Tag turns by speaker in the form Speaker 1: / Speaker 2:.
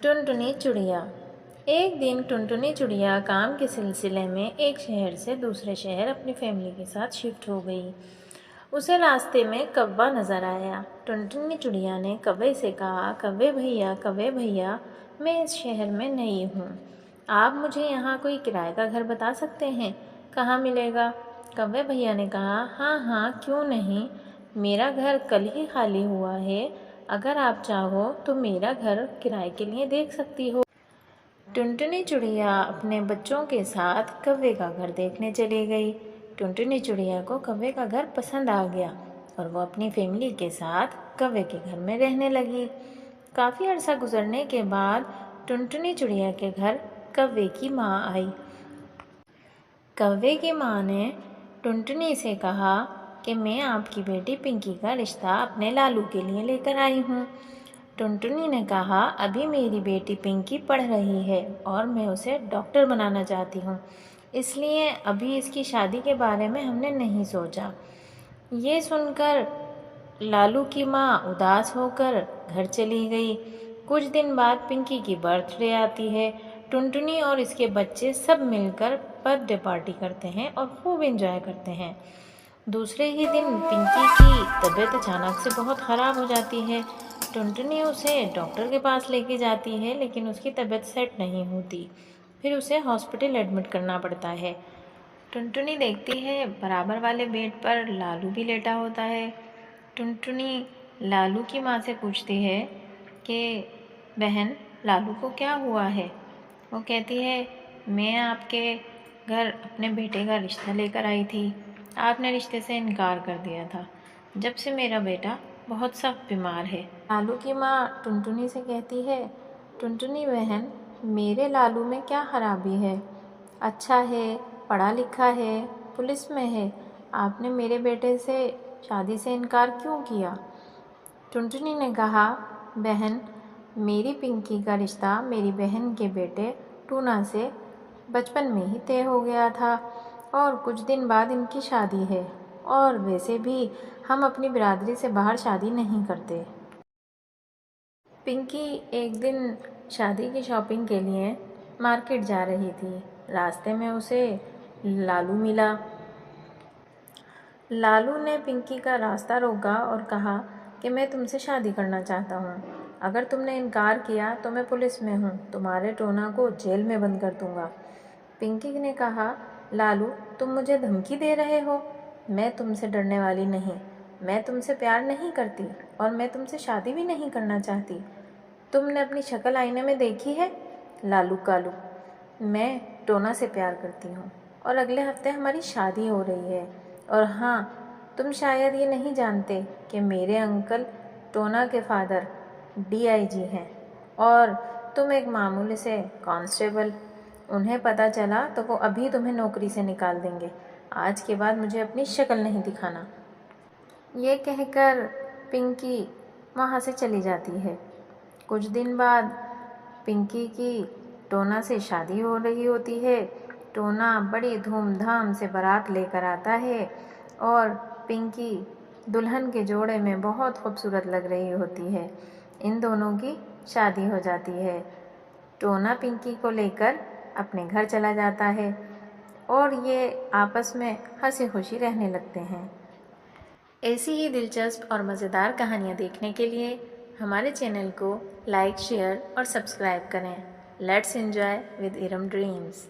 Speaker 1: टुनटुनी चिड़िया। एक दिन टुनटुनी चिड़िया काम के सिलसिले में एक शहर से दूसरे शहर अपनी फैमिली के साथ शिफ्ट हो गई। उसे रास्ते में कौवा नज़र आया। टुनटुनी चिड़िया ने कौवे से कहा, कौवे भैया, मैं इस शहर में नई हूँ। आप मुझे यहाँ कोई किराए का घर बता सकते हैं? कहाँ मिलेगा? कौवे भैया ने कहा, हाँ, क्यों नहीं, मेरा घर कल ही खाली हुआ है। अगर आप चाहो तो मेरा घर किराए के लिए देख सकती हो। टुनटुनी चिड़िया अपने बच्चों के साथ कौवे का घर देखने चली गई। टुनटुनी चिड़िया को कौवे का घर पसंद आ गया और वो अपनी फैमिली के साथ कौवे के घर में रहने लगी। काफ़ी अर्सा गुजरने के बाद टुनटुनी चिड़िया के घर कौवे की माँ आई। कौवे की माँ ने टुनटुनी से कहा कि मैं आपकी बेटी पिंकी का रिश्ता अपने लालू के लिए लेकर आई हूँ। टुनटुनी ने कहा, अभी मेरी बेटी पिंकी पढ़ रही है और मैं उसे डॉक्टर बनाना चाहती हूँ, इसलिए अभी इसकी शादी के बारे में हमने नहीं सोचा। ये सुनकर लालू की माँ उदास होकर घर चली गई। कुछ दिन बाद पिंकी की बर्थडे आती है। टुनटुनी और इसके बच्चे सब मिलकर बर्थडे पार्टी करते हैं और खूब एंजॉय करते हैं। दूसरे ही दिन पिंकी की तबीयत अचानक से बहुत ख़राब हो जाती है। टुनटुनी उसे डॉक्टर के पास लेके जाती है, लेकिन उसकी तबीयत सेट नहीं होती। फिर उसे हॉस्पिटल एडमिट करना पड़ता है। टुनटुनी देखती है बराबर वाले बेड पर लालू भी लेटा होता है। टुनटुनी लालू की माँ से पूछती है कि बहन, लालू को क्या हुआ है? वो कहती है, मैं आपके घर अपने बेटे का रिश्ता लेकर आई थी, आपने रिश्ते से इनकार कर दिया था। जब से मेरा बेटा बहुत सख्त बीमार है। लालू की माँ टुनटुनी से कहती है, टुनटुनी बहन, मेरे लालू में क्या खराबी है? अच्छा है, पढ़ा लिखा है, पुलिस में है, आपने मेरे बेटे से शादी से इनकार क्यों किया? टुनटुनी ने कहा, बहन, मेरी पिंकी का रिश्ता मेरी बहन के बेटे टूना से बचपन में ही तय हो गया था और कुछ दिन बाद इनकी शादी है, और वैसे भी हम अपनी बिरादरी से बाहर शादी नहीं करते। पिंकी एक दिन शादी की शॉपिंग के लिए मार्केट जा रही थी। रास्ते में उसे लालू मिला। लालू ने पिंकी का रास्ता रोका और कहा कि मैं तुमसे शादी करना चाहता हूँ। अगर तुमने इनकार किया तो मैं पुलिस में हूँ, तुम्हारे टोना को जेल में बंद कर दूँगा। पिंकी ने कहा, लालू, तुम मुझे धमकी दे रहे हो? मैं तुमसे डरने वाली नहीं, मैं तुमसे प्यार नहीं करती और मैं तुमसे शादी भी नहीं करना चाहती। तुमने अपनी शक्ल आईने में देखी है? लालू कालू, मैं टोना से प्यार करती हूँ और अगले हफ्ते हमारी शादी हो रही है। और हाँ, तुम शायद ये नहीं जानते कि मेरे अंकल टोना के फादर DIG हैं और तुम एक मामूली से कांस्टेबल। उन्हें पता चला तो वो अभी तुम्हें नौकरी से निकाल देंगे। आज के बाद मुझे अपनी शक्ल नहीं दिखाना। ये कहकर पिंकी वहाँ से चली जाती है। कुछ दिन बाद पिंकी की टोना से शादी हो रही होती है। टोना बड़ी धूमधाम से बारात लेकर आता है और पिंकी दुल्हन के जोड़े में बहुत खूबसूरत लग रही होती है। इन दोनों की शादी हो जाती है। टोना पिंकी को लेकर अपने घर चला जाता है और ये आपस में हंसी खुशी रहने लगते हैं। ऐसी ही दिलचस्प और मज़ेदार कहानियाँ देखने के लिए हमारे चैनल को लाइक, शेयर और सब्सक्राइब करें। Let's enjoy with Iram dreams.